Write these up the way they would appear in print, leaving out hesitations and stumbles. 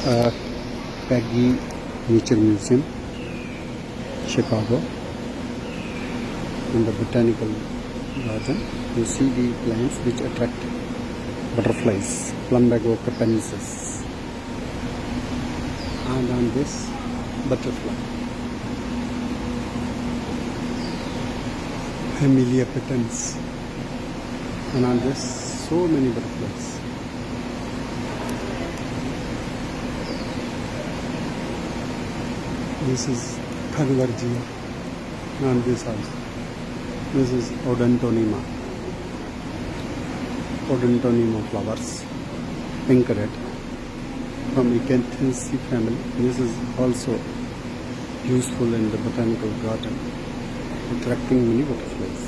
uh, Peggy Nature Museum, Chicago, in the botanical garden. You see the plants which attract butterflies, plumbago capensis, and on this butterfly, Amelia petens, and on this so many butterflies. This is Kagvargia, and this also. This is Odontonema flowers, pink red, from Ecanthaceae family. This is also useful in the botanical garden, attracting many butterflies.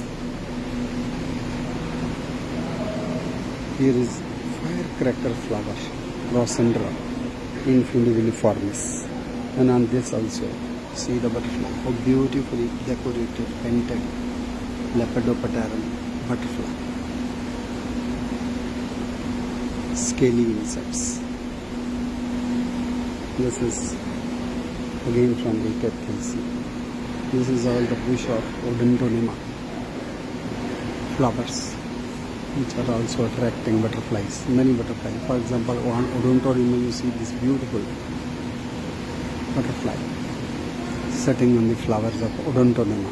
Here is firecracker flower, Rosendra infundibulliformis. And on this also, see the butterfly, how beautifully decorated, painted Lepidopteran butterfly. Scaly insects. This is again from Vidyarthi. This is all the bush of Odontonema flowers, which are also attracting butterflies, many butterflies. For example, on Odontonema you see this beautiful butterfly sitting on the flowers of Odontonema.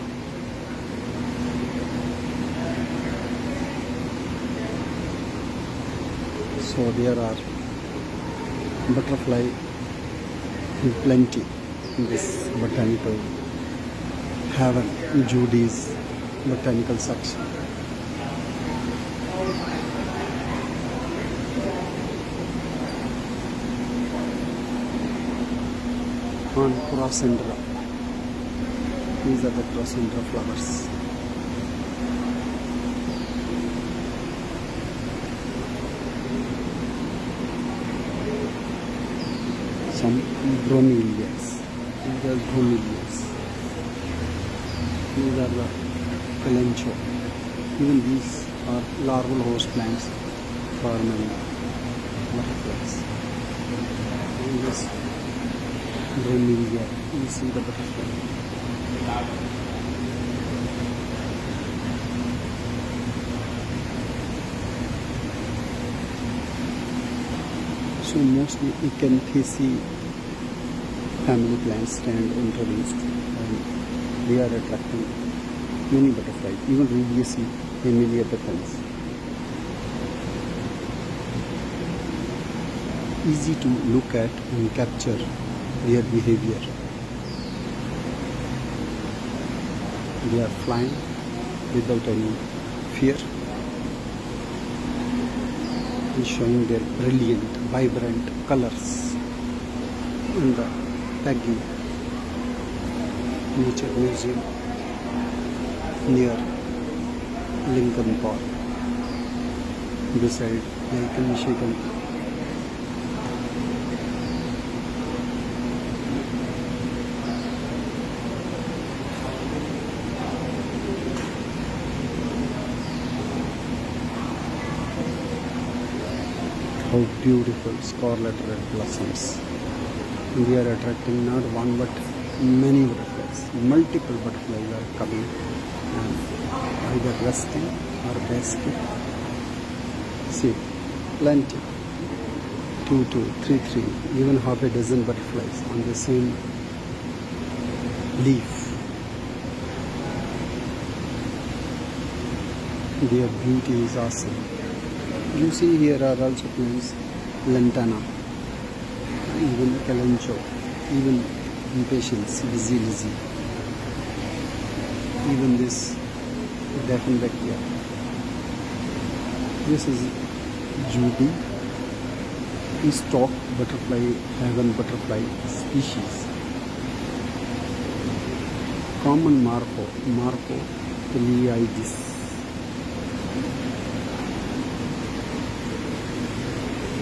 So there are butterfly in plenty in this botanical heaven, Judy's botanical section. On Crocendra. These are the Crocendra flowers. Some bromeliads. These are bromeliads. These are the calancho. Even these are larval host plants for many butterflies. And this bromelia, you see the butterfly. So mostly Ecanthaceae family plants stand introduced, and they are attracting many butterflies, even Rubiaceae, Amelia petens. Easy to look at and capture their behavior. They are flying without any fear and showing their brilliant, vibrant colors in the Peggy Nature Museum near Lincoln Park, beside Lake Michigan. How beautiful scarlet red blossoms. And they are attracting not one but many butterflies. Multiple butterflies are coming and either resting or basking. See, plenty. 2, 3, even half a dozen butterflies on the same leaf. Their beauty is awesome. You see here are also plants, lantana, even calancho, even impatiens, busy lizzy, even this Dieffenbachia. This is Judy, stalk butterfly, heaven butterfly species. Common Marco Pleiades.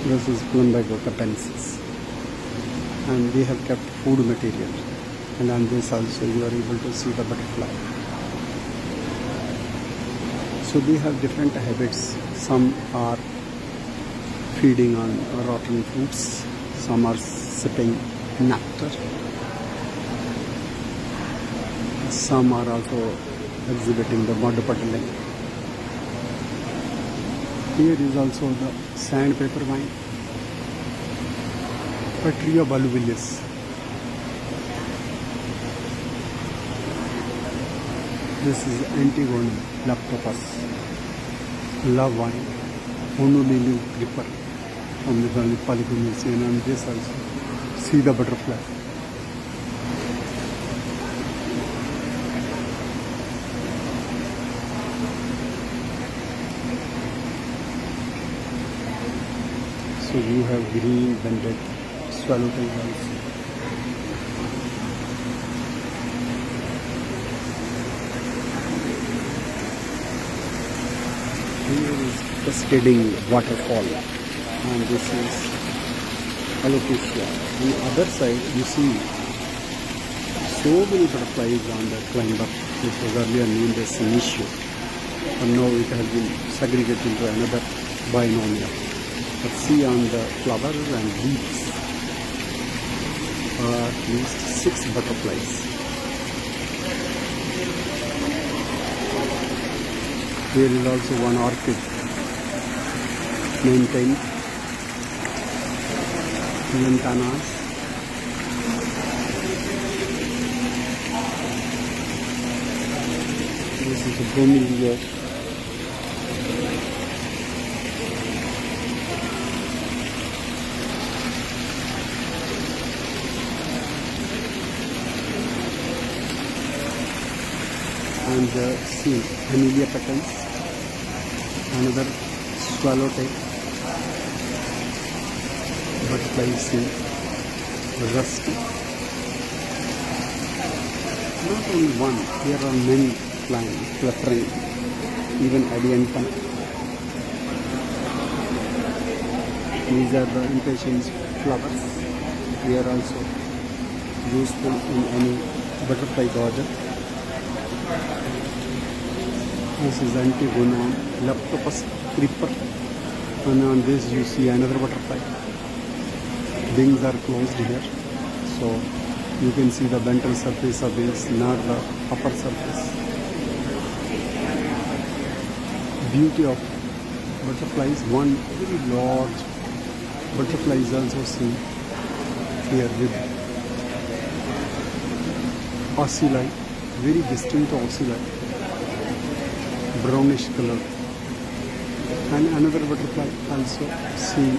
This is plumbago capensis, and they have kept food material, and on this also you are able to see the butterfly. So they have different habits. Some are feeding on rotten fruits, some are sipping nectar. Some are also exhibiting the mud puddling. Here is also the sandpaper wine. Patria Volubilis. This is Antigonum Laptopus. Love wine. Honolulu Gripper from the family Polyphenaceae, and this also. See the butterfly. So you have green banded swallowtail also. Here is cascading waterfall, and this is alocasia. On the other side you see so many butterflies on the climber, which was earlier named as Senecio, and now it has been segregated into another binomial. But see, on the flowers and leaves are at least 6 butterflies. There is also one orchid named Lentanas. This is a bromeliad. And see, Amelia petals, another swallowtail, butterfly see, rusty. Not only one, there are many flying, fluttering, even adiantum. These are the impatiens flowers. They are also useful in any butterfly garden. This is Antigonum Laptopus creeper, and on this you see another butterfly. Wings are closed here, so you can see the ventral surface of wings, not the upper surface. Beauty of butterflies. One very large butterfly is also seen here with ocelli, very distinct ocelli, brownish color, and another butterfly also seen.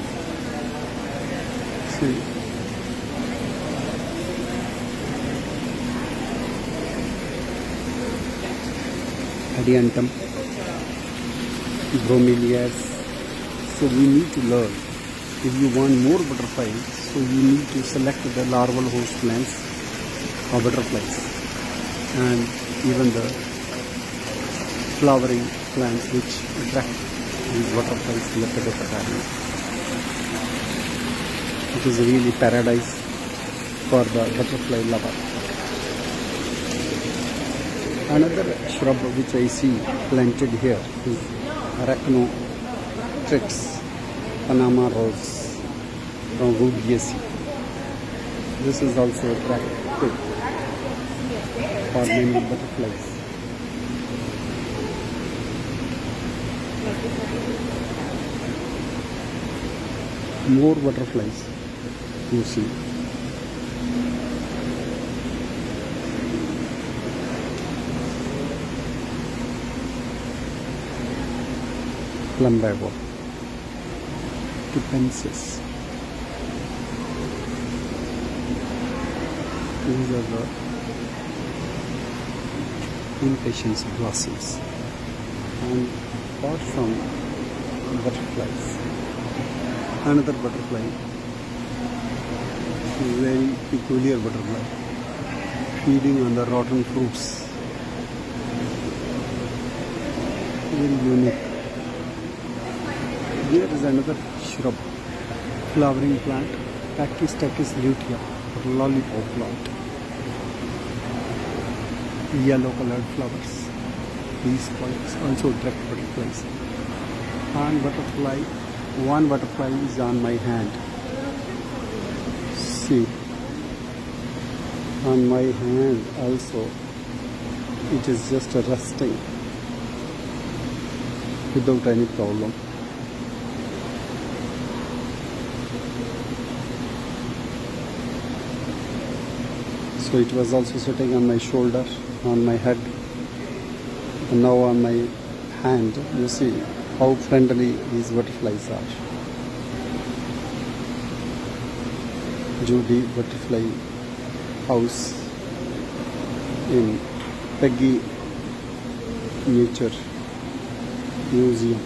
Adiantum, bromeliads. So we need to learn. If you want more butterflies, so you need to select the larval host plants or butterflies, and even the flowering plants which attract these butterflies, Lepidopteran. It is really paradise for the butterfly lover. Another shrub which I see planted here is Arachnotrix Panama rose from Vidyarthi. This is also attractive for many butterflies. More butterflies you see. Plumbago, Tupensis. These are the impatiens blossoms. And apart from butterflies, another butterfly, very peculiar butterfly, feeding on the rotten fruits. Very unique. Here is another shrub, flowering plant, Pachystachys lutea, or lollipop plant. Yellow colored flowers. These flowers also attract butterflies. And one butterfly is on my hand. See, on my hand also, it is just resting without any problem. So it was also sitting on my shoulder, on my head, and now on my hand. You see how friendly these butterflies are. Judy Butterfly House in Peggy Nature Museum.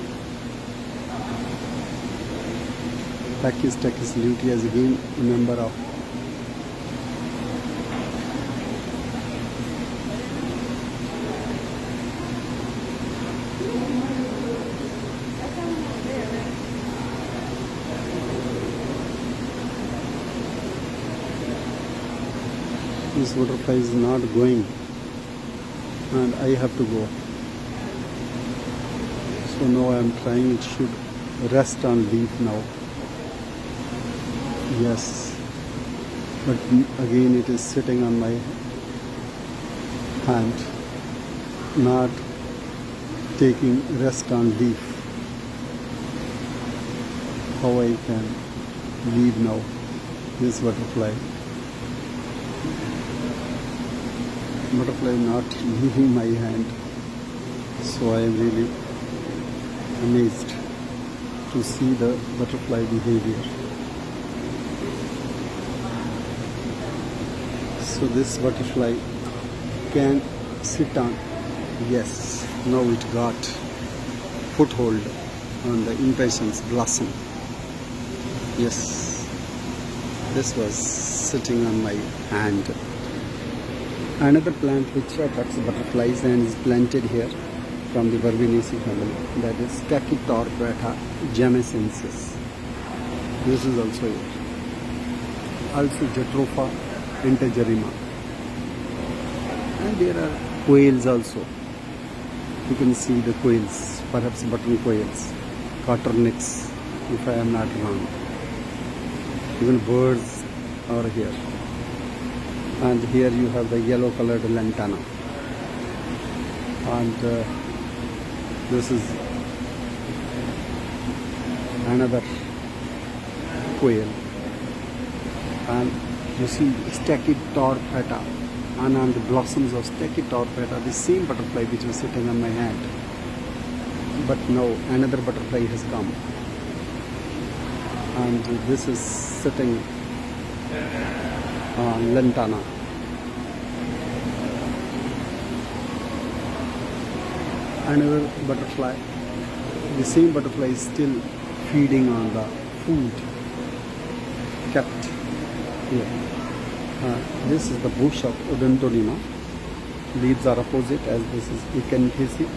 Peggy's Tech is duty as again a member of this butterfly is not going and I have to go. So now I am trying, it should rest on leaf now. Yes, but again it is sitting on my hand, not taking rest on leaf. How I can leave now this butterfly? Butterfly not leaving my hand, so I am really amazed to see the butterfly behavior. So this butterfly can sit on, yes, now it got foothold on the impatiens blossom. Yes, this was sitting on my hand. Another plant which attracts butterflies and is planted here from the Verbenaceae family, that is Tachytorpata jamecensis. This is also here. Also Jatropha integerrima. And there are quails also. You can see the quails, perhaps button quails, coturnix, if I am not wrong. Even birds are here. And here you have the yellow colored lantana, and this is another quail, and you see Stachytorpata, and on the blossoms of Stachytorpata, the same butterfly which was sitting on my hand, but now another butterfly has come, and this is sitting lantana. Another butterfly, the same butterfly is still feeding on the food kept here. This is the bush of Odontolima. Leaves are opposite, as this is Echinacea,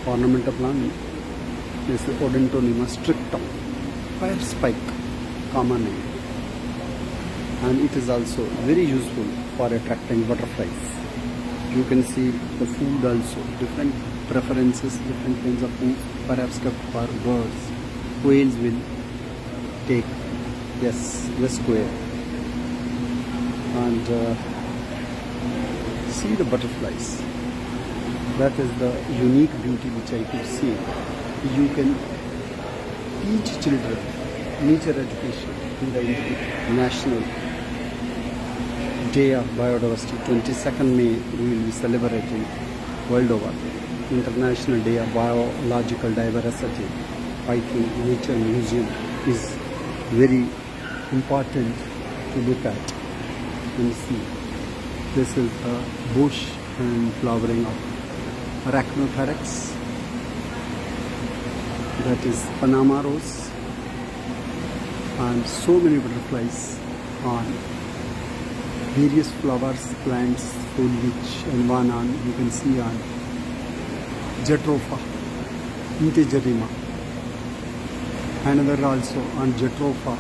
ornamental plant. This is Odontolima strictum, fire spike, common name. And it is also very useful for attracting butterflies. You can see the food also, different preferences, different kinds of food, perhaps kept for birds. Quails will take, yes, this quail. And see the butterflies. That is the unique beauty which I could see. You can teach children nature education in the National Day of Biodiversity. 22nd May we will be celebrating world over. International Day of Biological Diversity. I think Nature Museum is very important to look at and see. This is a bush and flowering of Arachnopteryx. That is Panama rose, and so many butterflies on various flowers, plants, foliage, and one on, you can see on Jatropha integerrima. Another also on Jatropha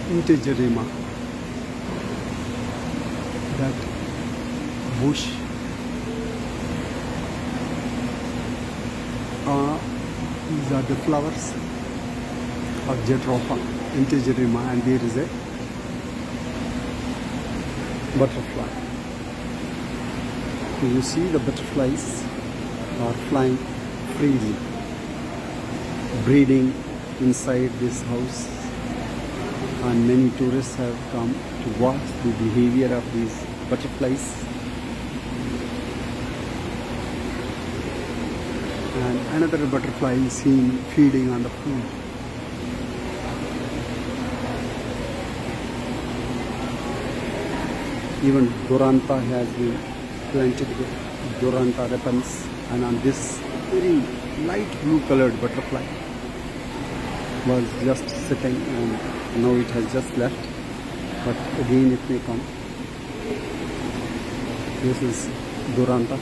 integerrima. That bush these are the flowers of Jatropha integerrima, and there is a butterfly. You see the butterflies are flying freely, breeding inside this house, and many tourists have come to watch the behavior of these butterflies. And another butterfly is seen feeding on the food. Even Duranta has been planted with Duranta repens, and on this very light blue colored butterfly was just sitting, and now it has just left, but again it may come. This is Duranta.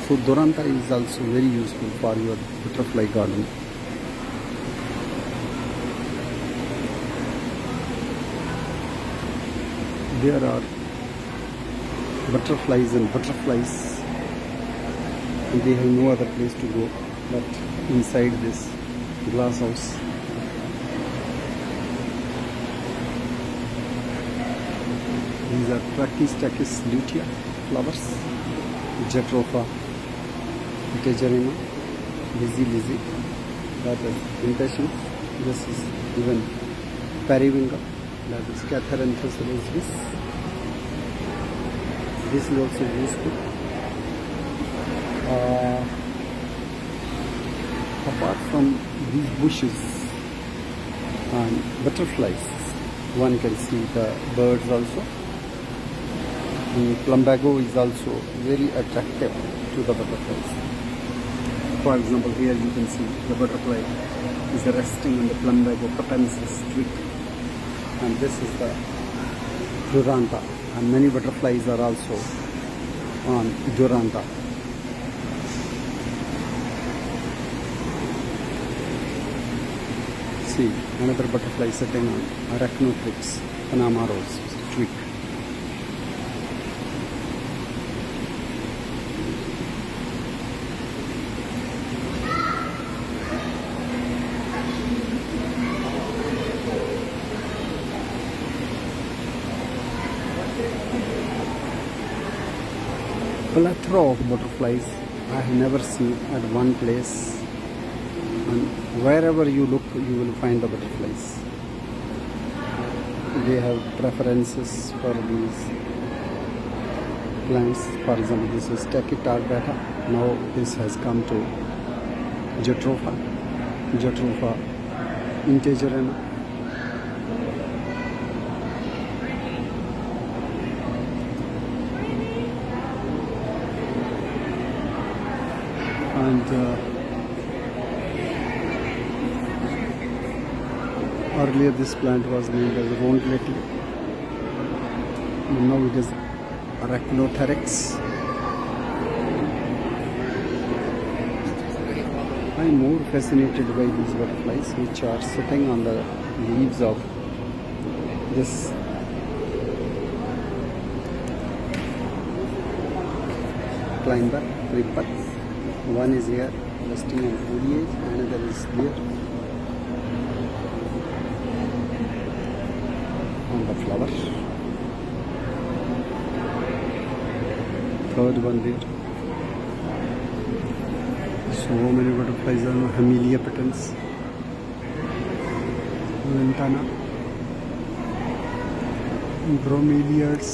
So Duranta is also very useful for your butterfly garden. There are butterflies and butterflies, and they have no other place to go but inside this glass house. These are Prakash lutea flowers, Jatropha, Tegerina, Lizzy, that is impatiens. This is even periwinkle, that is Catharanthus rosvis. This is also useful. Apart from these bushes and butterflies, one can see the birds also. And plumbago is also very attractive to the butterflies. For example, here you can see the butterfly is resting on the plumbago capensis twig, and this is the Duranta, and many butterflies are also on Duranta. See, another butterfly sitting on Arachnotrix Panama rose twig. Plethora of butterflies I have never seen at one place, and wherever you look you will find the butterflies. They have preferences for these plants. For example, this is Tachytardata. Now this has come to Jatropha Integerina. And earlier this plant was named as Rondlety, and now it is Arachnotherix. I am more fascinated by these butterflies which are sitting on the leaves of this climber, creeper. One is here resting on foliage, another is here on the flower, third one there. So many butterflies are Hemiliopitens, Lantana, bromeliads,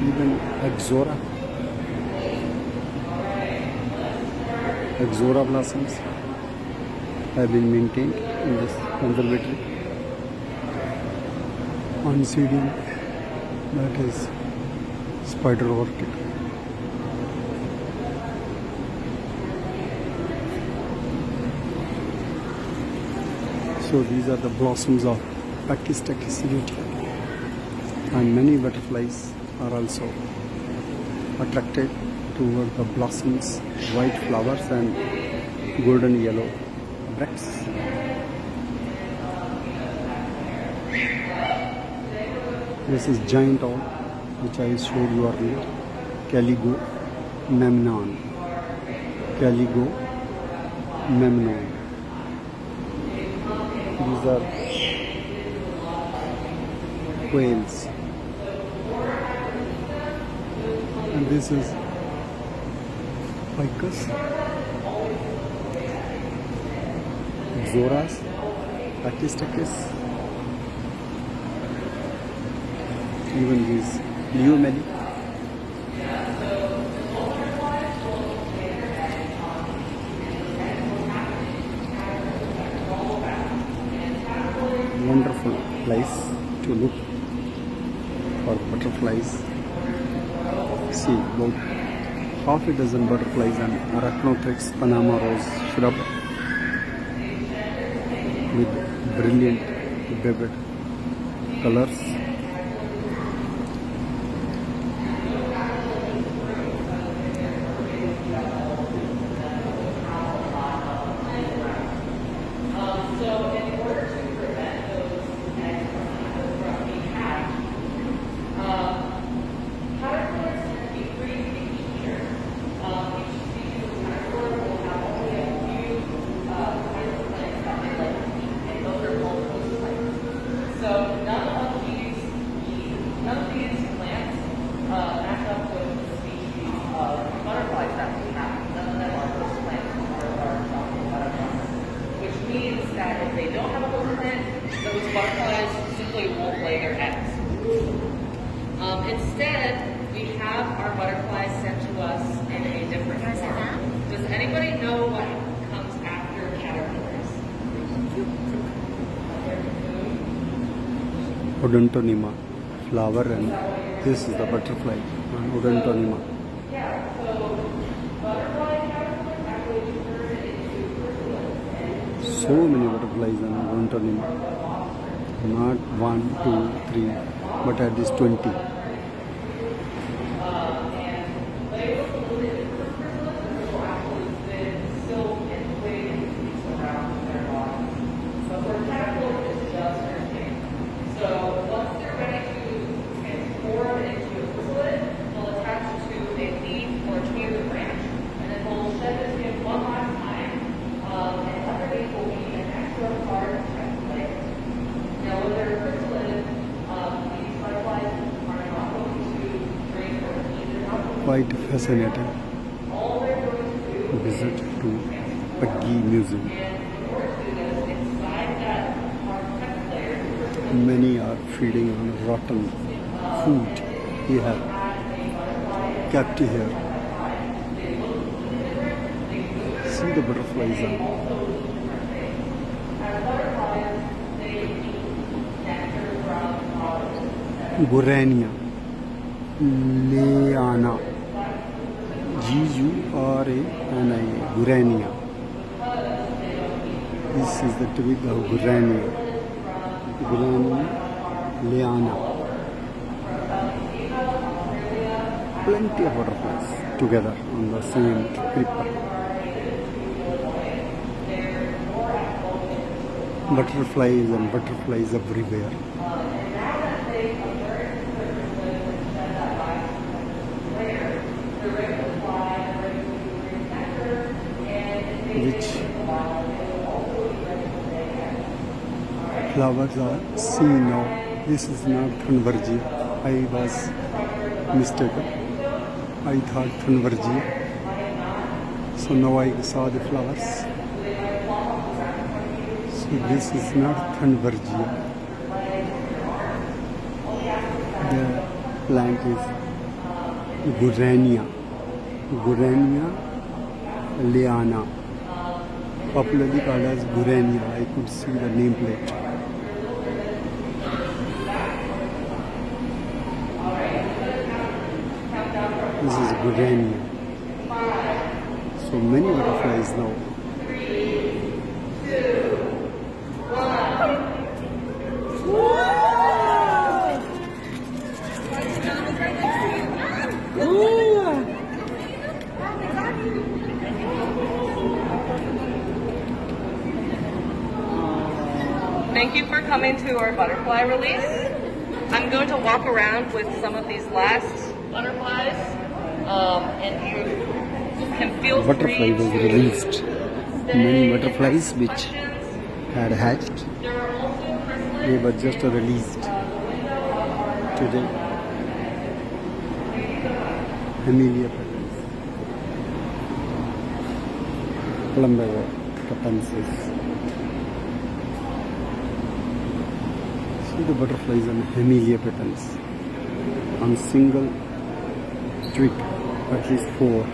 even Exora blossoms have been maintained in this conservatory. Oncidium, that is spider orchid. So these are the blossoms of Prakash lutea, and many butterflies are also attracted toward the blossoms, white flowers and golden yellow bracts. This is giant owl, which I showed you earlier, Caligo memnon. These are quails. And this is ficus, zoras, Takis, even these Leomeli. Wonderful place to look for butterflies. See about half a dozen butterflies and Arachnothrix Panama rose shrub with brilliant vivid colors. Instead, we have our butterflies sent to us in a different form. Does anybody know what comes after caterpillars? Odontonema flower, and this is the butterfly, Odontonema. Yeah, so butterfly caterpillars actually turn into chrysalids. So many butterflies on Odontonema. Not 1, 2, 3, but at least 20. Quite fascinating visit to Paggi Museum. Many are feeding on rotten food he have kept here. See the butterflies are. Gurania, Leana, Gurania, Gurania. This is the twig of Gurania. Gurania, Leana. Plenty of butterflies together on the same paper. Butterflies and butterflies everywhere. Which flowers are seen now. This is not Thunbergia. I was mistaken. I thought Thunbergia. So now I saw the flowers. So this is not Thunbergia. The plant is Gurania. Gurania Leana. Popularly called as Gurania. I could see the nameplate. This is Gurania. So many butterflies now. Thank you for coming to our butterfly release. I'm going to walk around with some of these last butterflies, and you can feel Butterfly free was to released. stay Many and butterflies ask which questions. had hatched. There are also They chrysalids were just released. today. Amelia petals, Plumberer capensis. See the butterflies and Amelia petals on single twig, at least 4.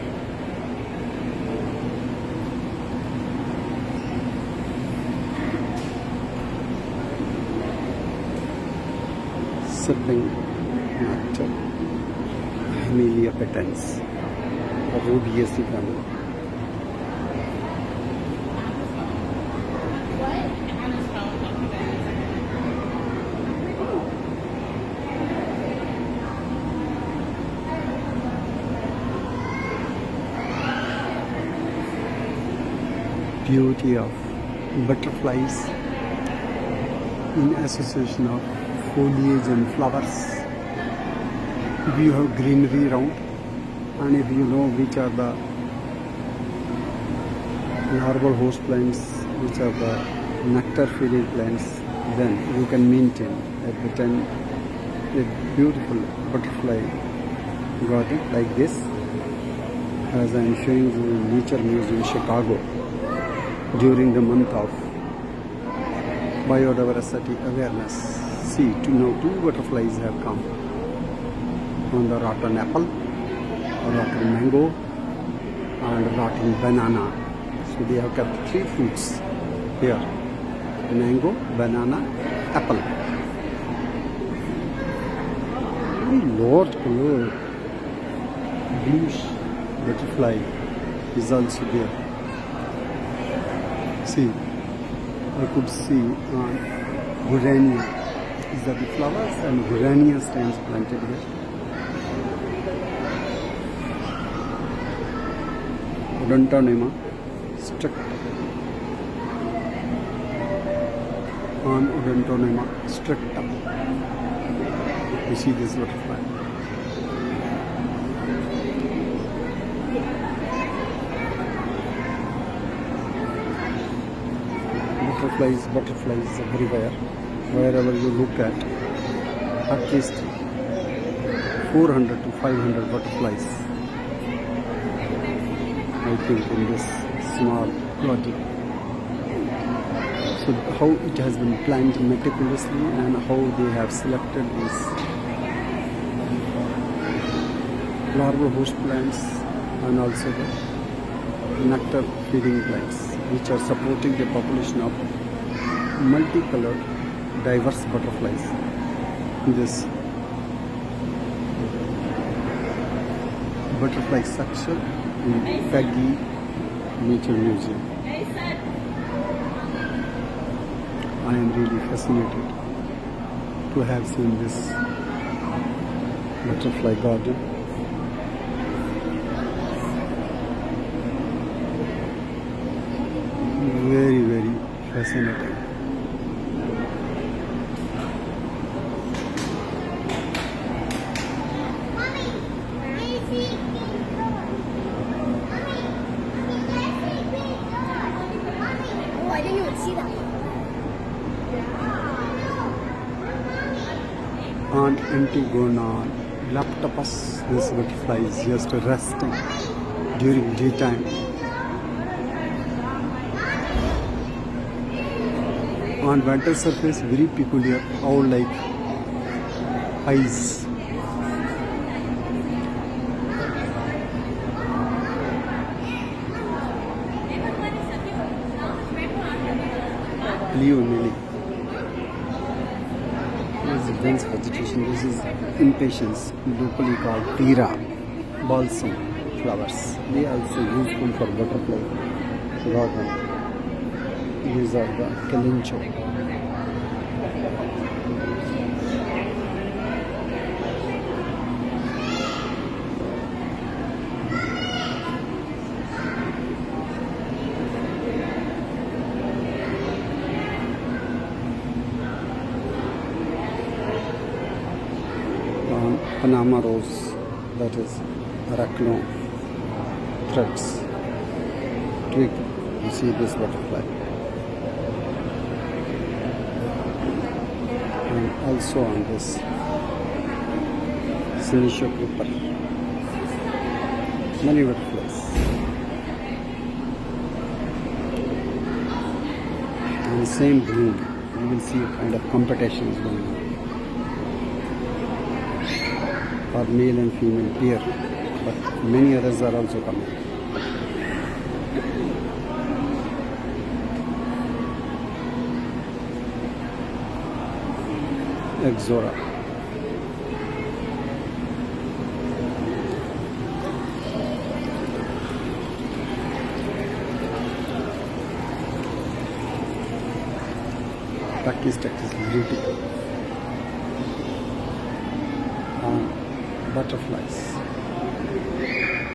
Sibling nectar, Amelia petens, Rubiaceae family. Beauty of butterflies in association of foliage and flowers. If you have greenery around, and if you know which are the larval host plants, which are the nectar feeding plants, then you can maintain a beautiful butterfly garden like this, as I am showing you in Nature Museum, Chicago, during the month of biodiversity awareness. See, now 2 butterflies have come on the rotten apple, rotten mango, and rotten banana. So they have kept 3 fruits here: mango, banana, apple. Very large color bluish butterfly is also there. See, I could see Gurania. These are the flowers and Gurania stems planted here. Odontonema stricta. On Odontonema stricta. You see this butterfly. Butterflies everywhere. Wherever you look at least 400 to 500 butterflies, I think, in this small garden. So how it has been planned meticulously, and how they have selected these larval host plants and also the nectar feeding plants, which are supporting the population of multicolored, diverse butterflies in this butterfly section in Peggy Nature Museum. I am really fascinated to have seen this butterfly garden. Very, very fascinating. On Antigona Laptopus, this butterfly is just resting during daytime. On winter surface, very peculiar, owl-like eyes. Leonelli. This is dense vegetation. This is impatiens, locally called tira, balsam flowers. They are also useful for butterfly garden. These are the Kalincho. Panama rose, that is arachno threads. Twig, you see this butterfly. And also on this Sinisho Cooper. Many butterflies. And same room, you will see a kind of competition is going on for male and female pair, but many others are also coming. Exora. Turkish is beautiful. Butterflies.